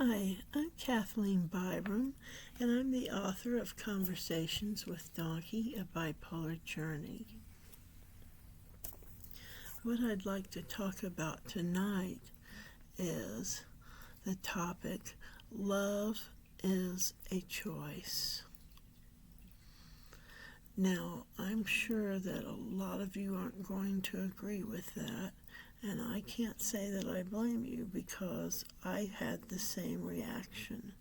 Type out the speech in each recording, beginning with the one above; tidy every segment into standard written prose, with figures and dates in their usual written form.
Hi, I'm Kathleen Byram, and I'm the author of Conversations with Donkey, a Bipolar Journey. What I'd like to talk about tonight is the topic, Love is a Choice. Now, I'm sure that a lot of you aren't going to agree with that, and I can't say that I blame you because I had the same reaction.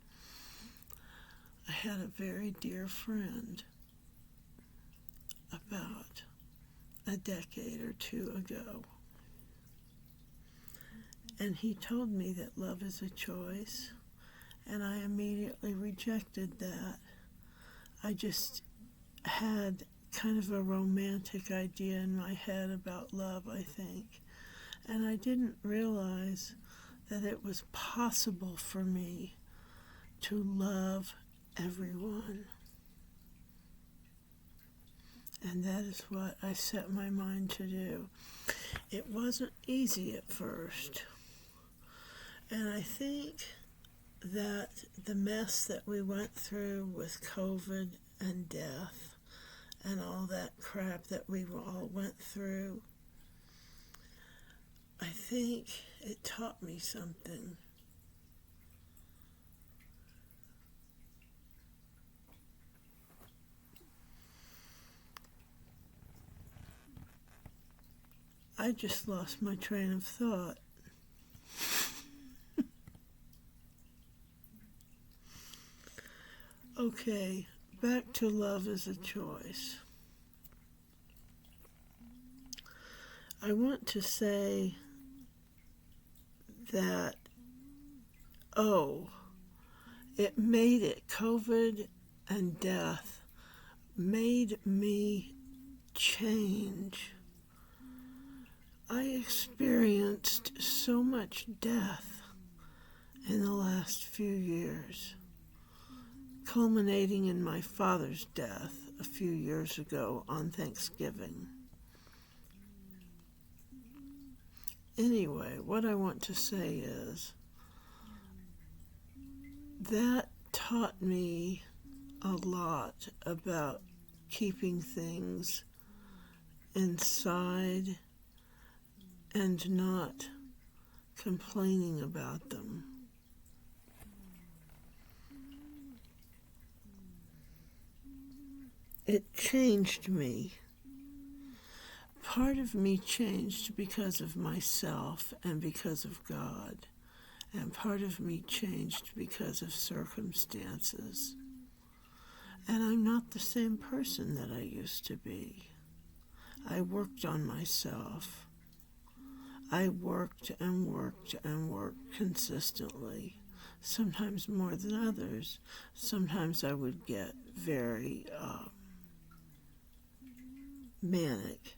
I had a very dear friend about a decade or two ago, and he told me that love is a choice, and I immediately rejected that. I just had kind of a romantic idea in my head about love, I think, and I didn't realize that it was possible for me to love everyone. And that is what I set my mind to do. It wasn't easy at first. And I think that the mess that we went through with COVID and death and all that crap that we all went through, I think it taught me something. I just lost my train of thought. Okay, back to love as a choice. I want to say that, COVID and death made me change. I experienced so much death in the last few years, culminating in my father's death a few years ago on Thanksgiving. Anyway, what I want to say is that taught me a lot about keeping things inside and not complaining about them. It changed me. Part of me changed because of myself and because of God, and part of me changed because of circumstances. And I'm not the same person that I used to be. I worked on myself. I worked and worked and worked consistently, sometimes more than others. Sometimes I would get very manic,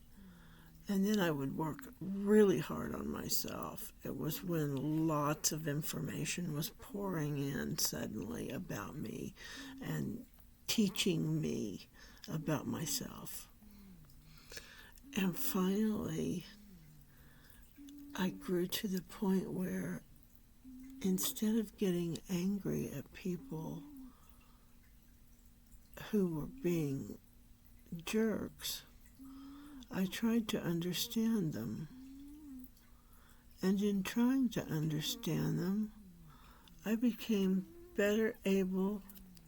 and then I would work really hard on myself. It was when lots of information was pouring in suddenly about me and teaching me about myself. And finally, I grew to the point where instead of getting angry at people who were being jerks, I tried to understand them. And in trying to understand them, I became better able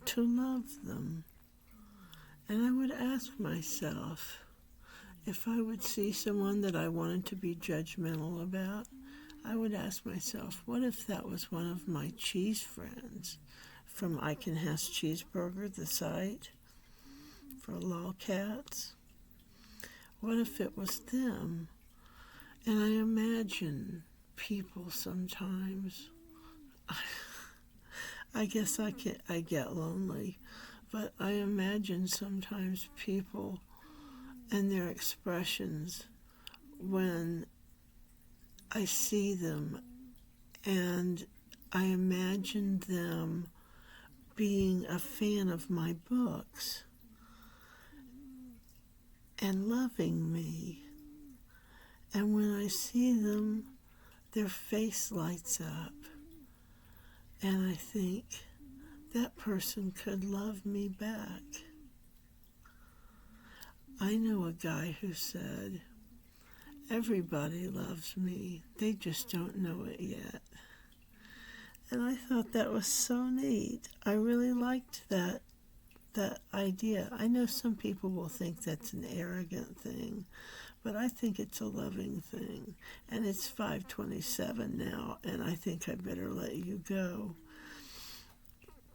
to love them. And I would ask myself, if I would see someone that I wanted to be judgmental about, I would ask myself, what if that was one of my cheese friends from I Can Has Cheeseburger, the site for lolcats? What if it was them? And I imagine people sometimes. I guess I get lonely, but I imagine sometimes people and their expressions when I see them, and I imagine them being a fan of my books and loving me. And when I see them, their face lights up And I think that person could love me back. I know a guy who said, everybody loves me, they just don't know it yet. And I thought that was so neat. I really liked that idea. I know some people will think that's an arrogant thing, but I think it's a loving thing. And it's 5:27 now, and I think I better let you go.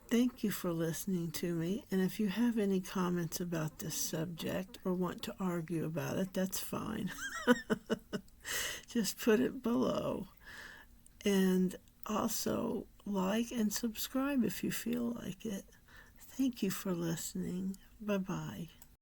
Thank you for listening to me, and if you have any comments about this subject or want to argue about it, that's fine. Just put it below. And also like and subscribe if you feel like it. Thank you for listening. Bye-bye.